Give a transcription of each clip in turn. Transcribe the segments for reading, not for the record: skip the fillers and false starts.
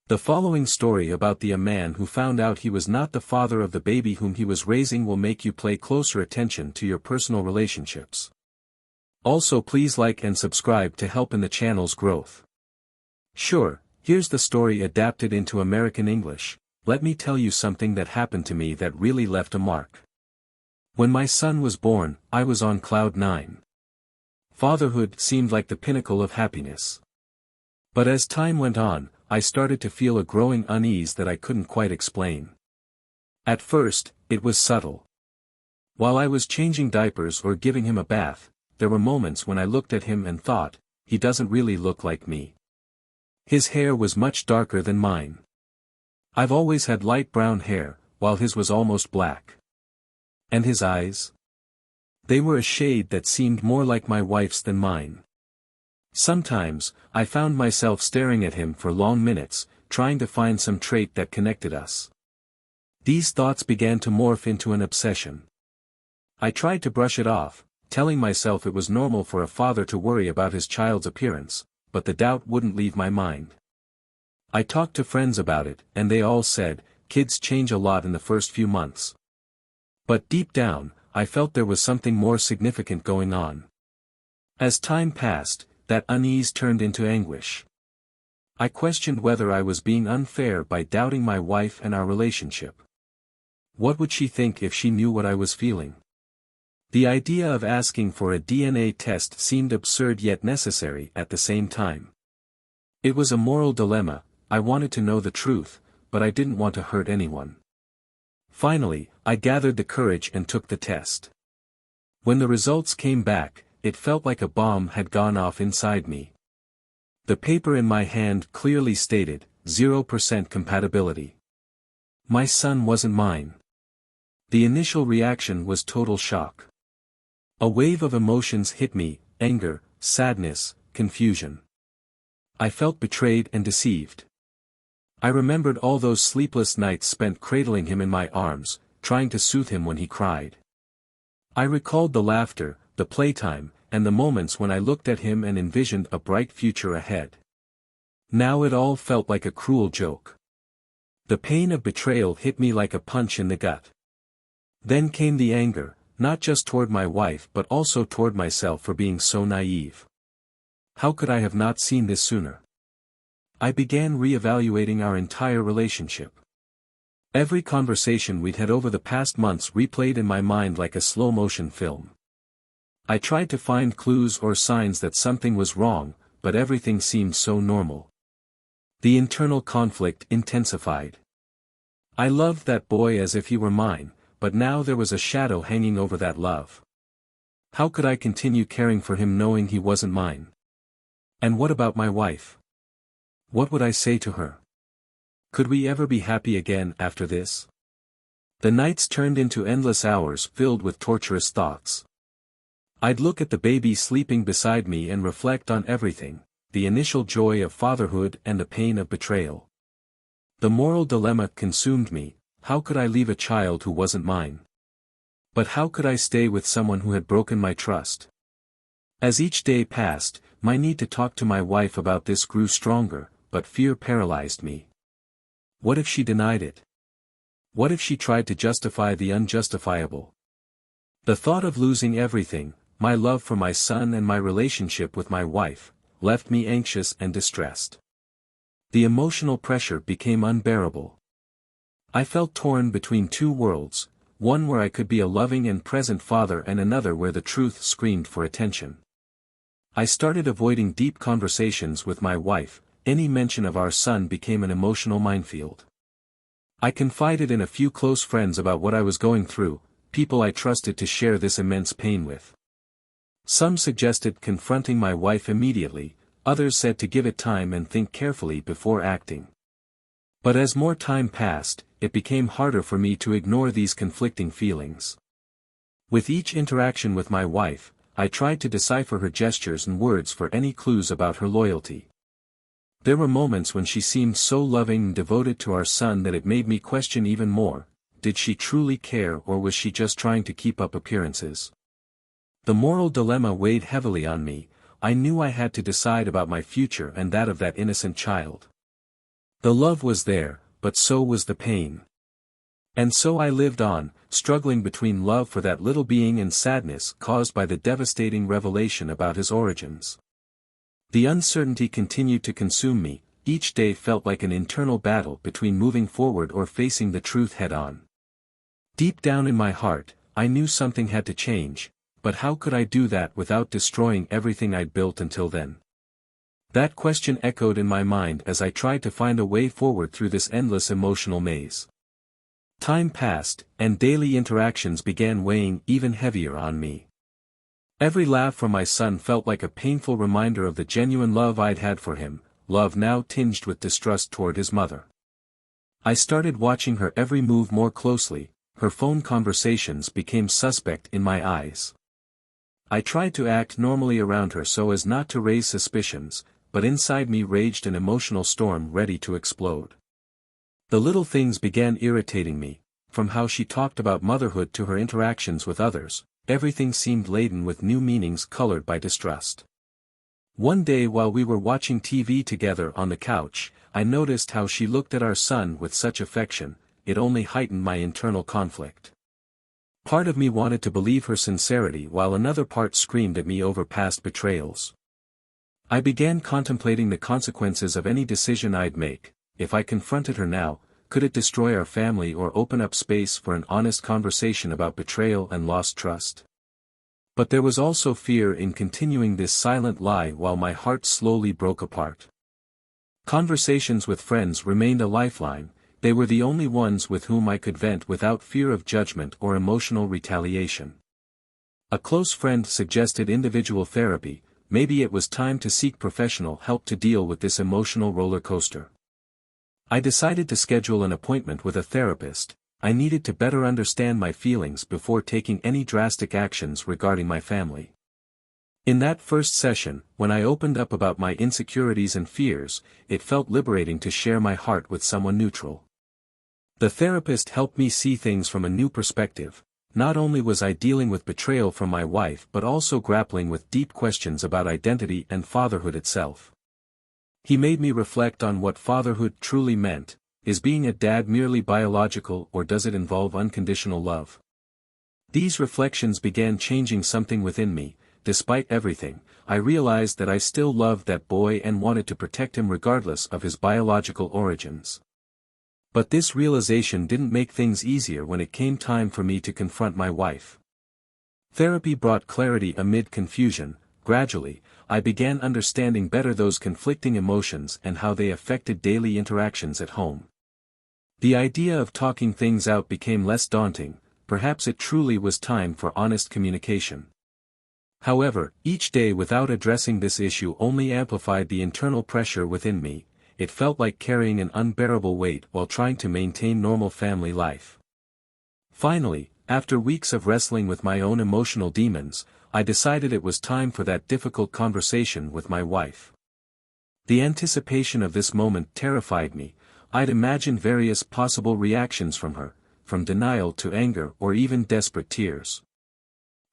The following story about a man who found out he was not the father of the baby whom he was raising will make you pay closer attention to your personal relationships. Also, please like and subscribe to help in the channel's growth. Sure, here's the story adapted into American English. Let me tell you something that happened to me that really left a mark. When my son was born, I was on cloud 9. Fatherhood seemed like the pinnacle of happiness. But as time went on, I started to feel a growing unease that I couldn't quite explain. At first, it was subtle. While I was changing diapers or giving him a bath, there were moments when I looked at him and thought, he doesn't really look like me. His hair was much darker than mine. I've always had light brown hair, while his was almost black. And his eyes? They were a shade that seemed more like my wife's than mine. Sometimes, I found myself staring at him for long minutes, trying to find some trait that connected us. These thoughts began to morph into an obsession. I tried to brush it off, telling myself it was normal for a father to worry about his child's appearance, but the doubt wouldn't leave my mind. I talked to friends about it, and they all said, kids change a lot in the first few months. But deep down, I felt there was something more significant going on. As time passed, that unease turned into anguish. I questioned whether I was being unfair by doubting my wife and our relationship. What would she think if she knew what I was feeling? The idea of asking for a DNA test seemed absurd yet necessary at the same time. It was a moral dilemma. I wanted to know the truth, but I didn't want to hurt anyone. Finally, I gathered the courage and took the test. When the results came back, it felt like a bomb had gone off inside me. The paper in my hand clearly stated, 0% compatibility. My son wasn't mine. The initial reaction was total shock. A wave of emotions hit me: anger, sadness, confusion. I felt betrayed and deceived. I remembered all those sleepless nights spent cradling him in my arms, trying to soothe him when he cried. I recalled the laughter, the playtime, and the moments when I looked at him and envisioned a bright future ahead. Now it all felt like a cruel joke. The pain of betrayal hit me like a punch in the gut. Then came the anger, not just toward my wife but also toward myself for being so naive. How could I have not seen this sooner? I began re-evaluating our entire relationship. Every conversation we'd had over the past months replayed in my mind like a slow-motion film. I tried to find clues or signs that something was wrong, but everything seemed so normal. The internal conflict intensified. I loved that boy as if he were mine, but now there was a shadow hanging over that love. How could I continue caring for him knowing he wasn't mine? And what about my wife? What would I say to her? Could we ever be happy again after this? The nights turned into endless hours filled with torturous thoughts. I'd look at the baby sleeping beside me and reflect on everything, the initial joy of fatherhood and the pain of betrayal. The moral dilemma consumed me: how could I leave a child who wasn't mine? But how could I stay with someone who had broken my trust? As each day passed, my need to talk to my wife about this grew stronger, but fear paralyzed me. What if she denied it? What if she tried to justify the unjustifiable? The thought of losing everything, my love for my son and my relationship with my wife, left me anxious and distressed. The emotional pressure became unbearable. I felt torn between two worlds, one where I could be a loving and present father and another where the truth screamed for attention. I started avoiding deep conversations with my wife. Any mention of our son became an emotional minefield. I confided in a few close friends about what I was going through, people I trusted to share this immense pain with. Some suggested confronting my wife immediately, others said to give it time and think carefully before acting. But as more time passed, it became harder for me to ignore these conflicting feelings. With each interaction with my wife, I tried to decipher her gestures and words for any clues about her loyalty. There were moments when she seemed so loving and devoted to our son that it made me question even more: did she truly care or was she just trying to keep up appearances? The moral dilemma weighed heavily on me. I knew I had to decide about my future and that of that innocent child. The love was there, but so was the pain. And so I lived on, struggling between love for that little being and sadness caused by the devastating revelation about his origins. The uncertainty continued to consume me, each day felt like an internal battle between moving forward or facing the truth head-on. Deep down in my heart, I knew something had to change, but how could I do that without destroying everything I'd built until then? That question echoed in my mind as I tried to find a way forward through this endless emotional maze. Time passed, and daily interactions began weighing even heavier on me. Every laugh from my son felt like a painful reminder of the genuine love I'd had for him, love now tinged with distrust toward his mother. I started watching her every move more closely, her phone conversations became suspect in my eyes. I tried to act normally around her so as not to raise suspicions, but inside me raged an emotional storm ready to explode. The little things began irritating me, from how she talked about motherhood to her interactions with others, everything seemed laden with new meanings colored by distrust. One day while we were watching TV together on the couch, I noticed how she looked at our son with such affection, it only heightened my internal conflict. Part of me wanted to believe her sincerity while another part screamed at me over past betrayals. I began contemplating the consequences of any decision I'd make. If I confronted her now, could it destroy our family or open up space for an honest conversation about betrayal and lost trust? But there was also fear in continuing this silent lie while my heart slowly broke apart. Conversations with friends remained a lifeline, they were the only ones with whom I could vent without fear of judgment or emotional retaliation. A close friend suggested individual therapy, maybe it was time to seek professional help to deal with this emotional roller coaster. I decided to schedule an appointment with a therapist. I needed to better understand my feelings before taking any drastic actions regarding my family. In that first session, when I opened up about my insecurities and fears, it felt liberating to share my heart with someone neutral. The therapist helped me see things from a new perspective. Not only was I dealing with betrayal from my wife but also grappling with deep questions about identity and fatherhood itself. He made me reflect on what fatherhood truly meant. Is being a dad merely biological or does it involve unconditional love? These reflections began changing something within me. Despite everything, I realized that I still loved that boy and wanted to protect him regardless of his biological origins. But this realization didn't make things easier when it came time for me to confront my wife. Therapy brought clarity amid confusion. Gradually, I began understanding better those conflicting emotions and how they affected daily interactions at home. The idea of talking things out became less daunting. Perhaps it truly was time for honest communication. However, each day without addressing this issue only amplified the internal pressure within me. It felt like carrying an unbearable weight while trying to maintain normal family life. Finally, after weeks of wrestling with my own emotional demons, I decided it was time for that difficult conversation with my wife. The anticipation of this moment terrified me. I'd imagined various possible reactions from her, from denial to anger or even desperate tears.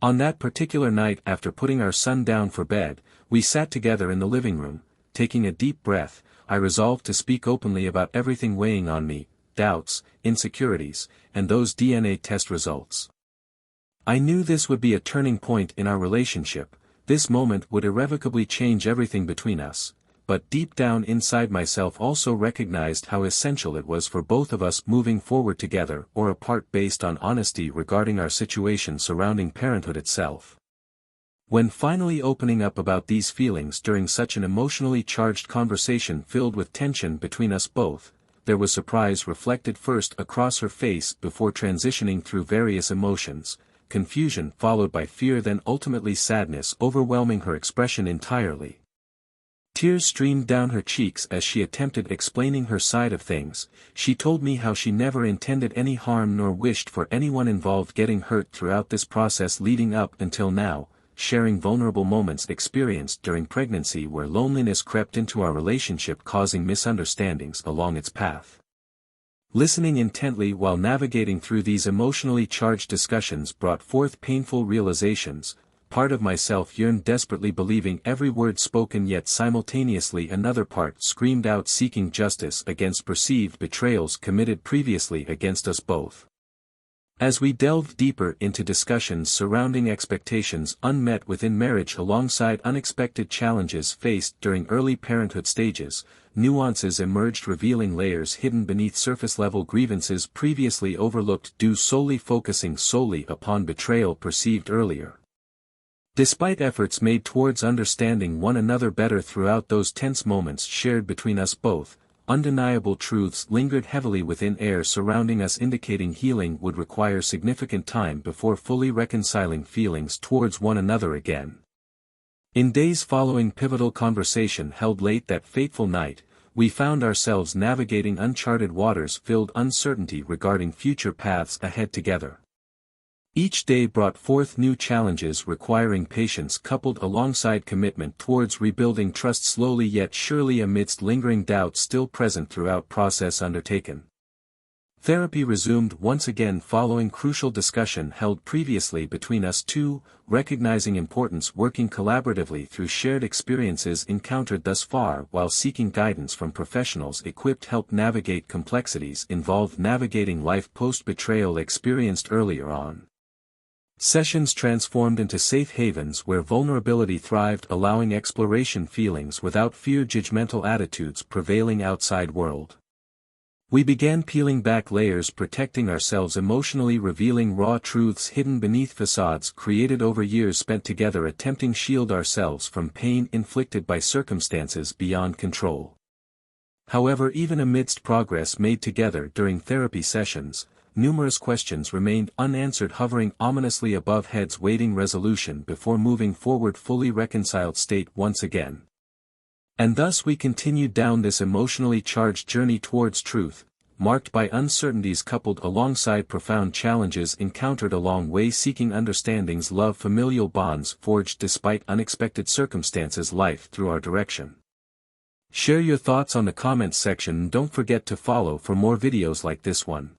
On that particular night after putting our son down for bed, we sat together in the living room. Taking a deep breath, I resolved to speak openly about everything weighing on me, doubts, insecurities, and those DNA test results. I knew this would be a turning point in our relationship. This moment would irrevocably change everything between us, but deep down inside myself also recognized how essential it was for both of us moving forward together or apart based on honesty regarding our situation surrounding parenthood itself. When finally opening up about these feelings during such an emotionally charged conversation filled with tension between us both, there was surprise reflected first across her face before transitioning through various emotions, confusion followed by fear, then ultimately sadness overwhelming her expression entirely. Tears streamed down her cheeks as she attempted explaining her side of things. She told me how she never intended any harm nor wished for anyone involved getting hurt throughout this process leading up until now, sharing vulnerable moments experienced during pregnancy where loneliness crept into our relationship causing misunderstandings along its path. Listening intently while navigating through these emotionally charged discussions brought forth painful realizations. part of myself yearned desperately, believing every word spoken, yet simultaneously another part screamed out, seeking justice against perceived betrayals committed previously against us both. As we delved deeper into discussions surrounding expectations unmet within marriage alongside unexpected challenges faced during early parenthood stages, nuances emerged, revealing layers hidden beneath surface-level grievances previously overlooked, focusing solely upon betrayal perceived earlier. Despite efforts made towards understanding one another better throughout those tense moments shared between us both, undeniable truths lingered heavily within air surrounding us, indicating healing would require significant time before fully reconciling feelings towards one another again. In days following pivotal conversation held late that fateful night, we found ourselves navigating uncharted waters filled uncertainty regarding future paths ahead together. Each day brought forth new challenges requiring patience coupled alongside commitment towards rebuilding trust slowly yet surely amidst lingering doubts still present throughout process undertaken. Therapy resumed once again following crucial discussion held previously between us two, recognizing importance working collaboratively through shared experiences encountered thus far while seeking guidance from professionals equipped help navigate complexities involved navigating life post-betrayal experienced earlier on. Sessions transformed into safe havens where vulnerability thrived, allowing exploration feelings without fear, judgmental attitudes prevailing outside world. We began peeling back layers, protecting ourselves emotionally, revealing raw truths hidden beneath facades created over years spent together, attempting shield ourselves from pain inflicted by circumstances beyond control. However, even amidst progress made together during therapy sessions, numerous questions remained unanswered, hovering ominously above heads, waiting resolution before moving forward fully reconciled state once again. And thus we continued down this emotionally charged journey towards truth, marked by uncertainties coupled alongside profound challenges encountered along way, seeking understandings, love, familial bonds forged despite unexpected circumstances, life through our direction. Share your thoughts on the comments section and don't forget to follow for more videos like this one.